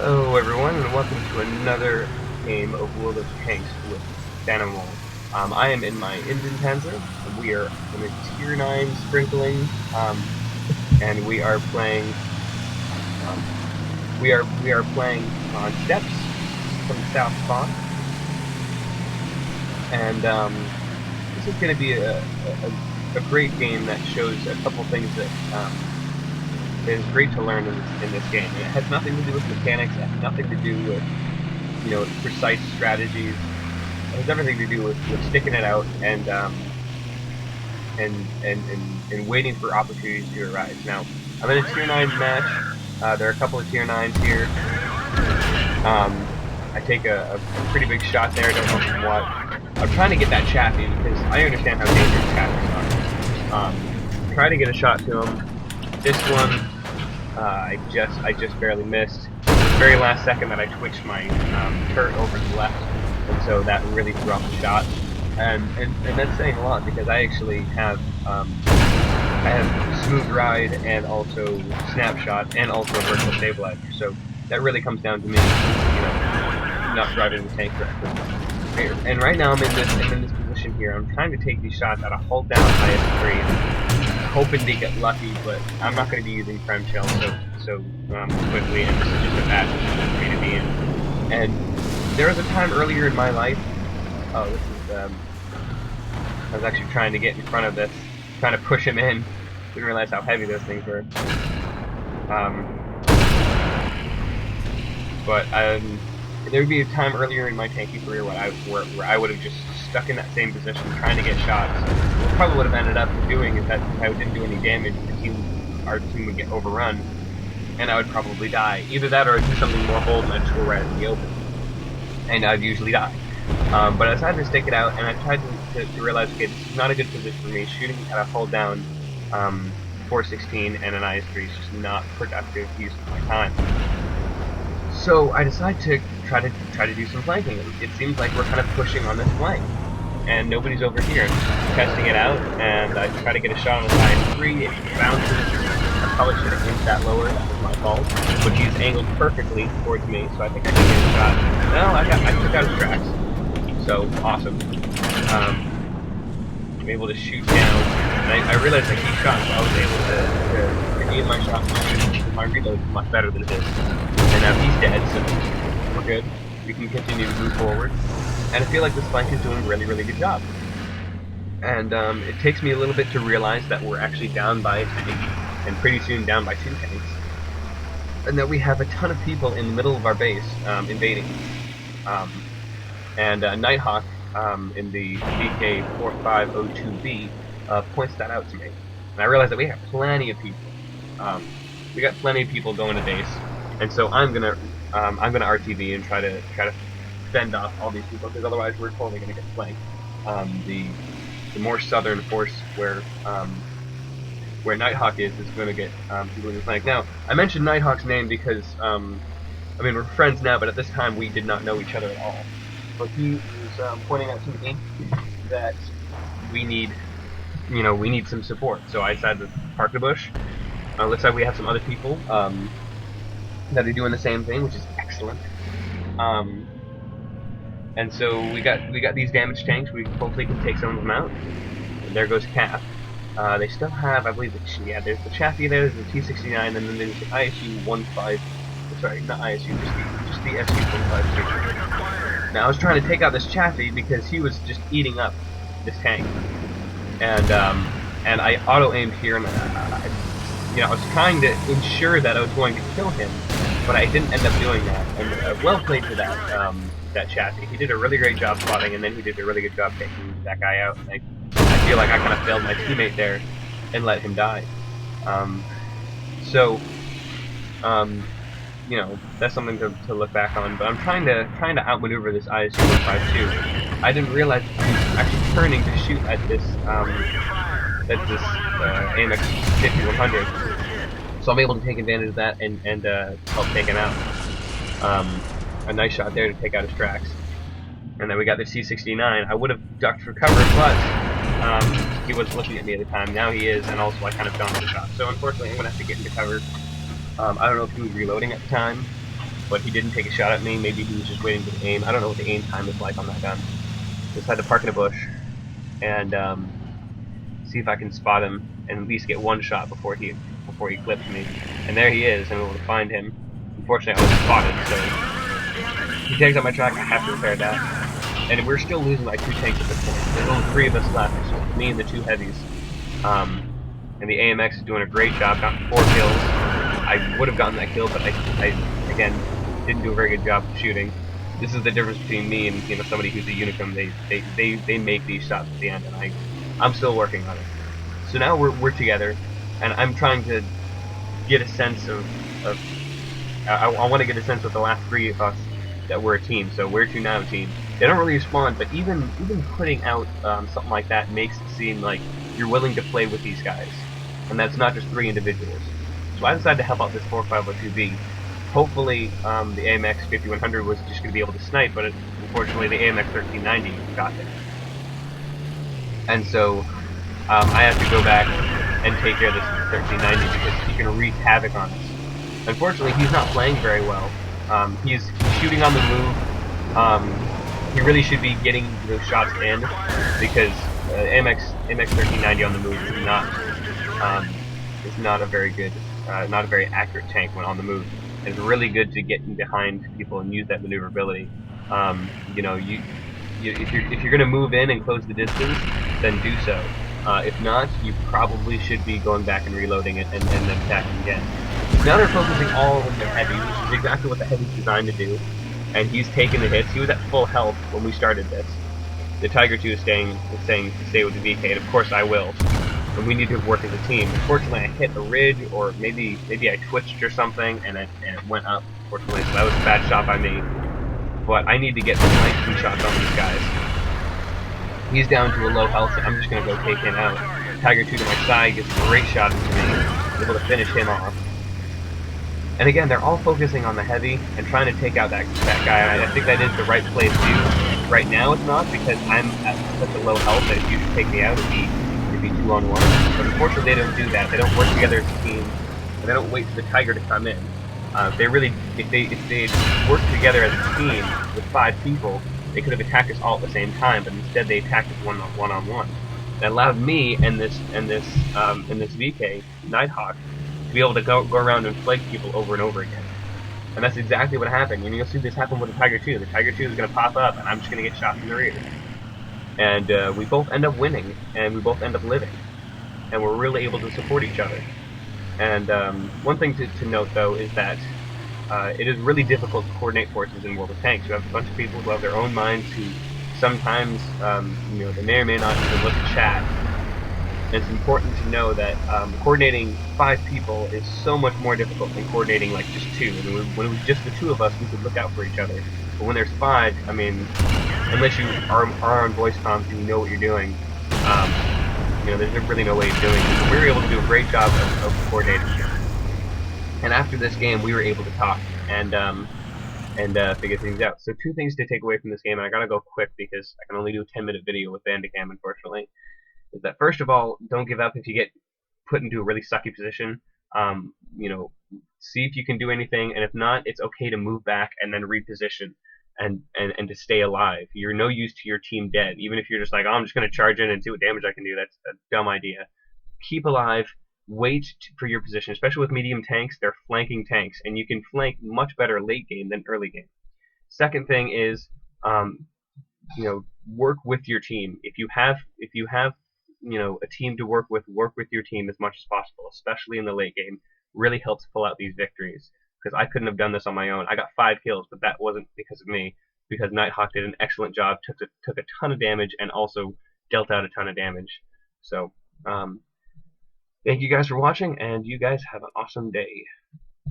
Hello everyone, and welcome to another game of World of Tanks with Dynamo. I am in my Indien-panzer, and we are in a Tier 9 sprinkling, and we are playing, we are playing on steps from the South Spawn, and this is going to be a great game that shows a couple things that is great to learn in this game. And it has nothing to do with mechanics, it has nothing to do with, precise strategies. It has everything to do with sticking it out and waiting for opportunities to arise. Now, I'm in a Tier 9 match. There are a couple of Tier 9s here. I take a pretty big shot there, don't know from what. I'm trying to get that Chaffee because I understand how dangerous Chafees are. Try to get a shot to him. This one, I just barely missed. It was the very last second that I twitched my turret over to the left, and so that really threw off the shot. And that's saying a lot because I actually have I have smooth ride and also snapshot and also vertical stabilizer. So that really comes down to me, not driving the tank correctly. And right now I'm in this position here. I'm trying to take these shots at a hold down IS-3. Hoping to get lucky, but I'm not going to be using prem shell so quickly, and this is just a bad position for me to be in. And there was a time earlier in my life. Oh, this is. I was actually trying to get in front of this, trying to push him in. Didn't realize how heavy those things were. But there would be a time earlier in my tanky career where I would have just stuck in that same position trying to get shots. What probably would have ended up doing is that if I didn't do any damage, our team would get overrun, and I would probably die. Either that or I'd do something more bold and I'd just go right in the open. And I'd usually die. But I decided to stick it out, and I tried to realize, okay, this is not a good position for me. Shooting at a hold down 416 and an IS-3 is just not productive use of my time. So I decided to try to do some flanking. It seems like we're kind of pushing on this flank, and nobody's over here. I'm testing it out, and I try to get a shot on his IS-3. It bounces. I probably should have aimed that lower. That was my fault. But he's angled perfectly towards me, so I think I can get a shot. No, I took out his tracks. So awesome. I'm able to shoot down, and I realized that he shot, so I was able to aim my shot and shoot. My reload is much better than his. And now he's dead, so we're good. We can continue to move forward. And I feel like this flank is doing a really, really good job. And it takes me a little bit to realize that we're actually down by a tank, and pretty soon down by 2 tanks. And that we have a ton of people in the middle of our base invading. Nighthawk in the VK4502B points that out to me. And I realize that we have plenty of people. We got plenty of people going to base. And so I'm gonna RTV and try to fend off all these people, because otherwise we're totally gonna get flanked. The more southern force where Nighthawk is gonna get people in the flank. Now I mentioned Nighthawk's name because I mean, we're friends now, but at this time we did not know each other at all. But he was pointing out to me that we need some support. So I decided to park the bush. Looks like we have some other people that are doing the same thing, which is excellent. And so we got these damaged tanks. We hopefully can take some of them out. And there goes Cap. They still have, I believe, there's the Chaffee there, there's the T69, and then there's the ISU-15. Sorry, not ISU, just the SU-153. Now I was trying to take out this Chaffee because he was just eating up this tank, and I auto aimed here, and I was trying to ensure that I was going to kill him, but I didn't end up doing that. And well played for that Chaffee. He did a really great job spotting, and then he did a really good job taking that guy out. And I feel like I kind of failed my teammate there and let him die. That's something to look back on. But I'm trying to outmaneuver this ISU-152. I didn't realize he was actually turning to shoot at this AMX 5100. So I'm able to take advantage of that and help take him out. A nice shot there to take out his tracks. And then we got the C69. I would have ducked for cover, but he wasn't looking at me at the time. Now he is, and also I kind of dodged the shot. So unfortunately I'm going to have to get into cover. I don't know if he was reloading at the time, but he didn't take a shot at me. Maybe he was just waiting for the aim. I don't know what the aim time is like on that gun. Just had to park in a bush and see if I can spot him and at least get one shot before he clips me. And there he is. I'm able to find him. Unfortunately, I was spotted, so he takes out my track. I have to repair that. And we're still losing like 2 tanks at this point. There's only 3 of us left, me and the 2 heavies. And the AMX is doing a great job. Got 4 kills. I would have gotten that kill, but I again didn't do a very good job of shooting. This is the difference between me and somebody who's a Unicum. They make these shots at the end, and I'm still working on it. So now we're together, and I'm trying to get a sense of I want to get a sense of the last 3 of us that we're a team. So where to now team? They don't really respond, but even putting out something like that makes it seem like you're willing to play with these guys, and that's not just 3 individuals. So I decided to help out this 4502B. Hopefully, the AMX 5100 was just going to be able to snipe, but unfortunately the AMX 1390 got there. And so I have to go back and take care of this 1390 because he can wreak havoc on us. Unfortunately, he's not playing very well. He's shooting on the move. He really should be getting those shots in because AMX 1390 on the move is not a very good, not a very accurate tank when on the move. It's really good to get in behind people and use that maneuverability. You know, if you're going to move in and close the distance, then do so. If not, you probably should be going back and reloading it and then attacking again. Now they're focusing all on the heavy, which is exactly what the heavy's designed to do. And he's taking the hits. He was at full health when we started this. The Tiger 2 is saying to stay with the VK, and of course I will. And we need to work as a team. Unfortunately, I hit a ridge, or maybe I twitched or something, and it went up. Unfortunately, so that was a bad shot by me. But I need to get some nice 2 shots on these guys. He's down to a low health, so I'm just going to go take him out. Tiger 2 to my side gets a great shot into me. I'm able to finish him off. And again, they're all focusing on the heavy and trying to take out that guy. And I think that is the right play to do. Right now it's not, because I'm at such a low health that if you should take me out, it'd be 2-on-1. But unfortunately, they don't do that. They don't work together as a team, and they don't wait for the Tiger to come in. If they worked together as a team with 5 people, they could have attacked us all at the same time. But instead, they attacked us one-on-one. That allowed me and this VK Nighthawk to be able to go around and flank people over and over again. And that's exactly what happened. And you'll see this happen with the Tiger 2. The Tiger 2 is going to pop up, and I'm just going to get shot in the rear. And we both end up winning, and we both end up living. And we're really able to support each other. And one thing to note, though, is that it is really difficult to coordinate forces in World of Tanks. You have a bunch of people who have their own minds who sometimes, they may or may not even look at chat. And it's important to know that coordinating 5 people is so much more difficult than coordinating like just 2. I mean, when it was just the 2 of us, we could look out for each other. But when there's 5, I mean, unless you are on voice comms and you know what you're doing, there's really no way of doing it. So we were able to do a great job of coordinating. And after this game, we were able to talk and figure things out. So 2 things to take away from this game, and I gotta go quick because I can only do a 10-minute video with Bandicam, unfortunately. Is that first of all, don't give up if you get put into a really sucky position. See if you can do anything, and if not, it's okay to move back and then reposition and to stay alive. You're no use to your team dead. Even if you're just like, oh, I'm just going to charge in and see what damage I can do. That's a dumb idea. Keep alive. Wait for your position, especially with medium tanks. They're flanking tanks, and you can flank much better late game than early game. Second thing is, work with your team. If you have a team to work with your team as much as possible, especially in the late game. Really helps pull out these victories, because I couldn't have done this on my own. I got 5 kills, but that wasn't because of me, because Nighthawk did an excellent job, took a ton of damage, and also dealt out a ton of damage. So, thank you guys for watching, and you guys have an awesome day.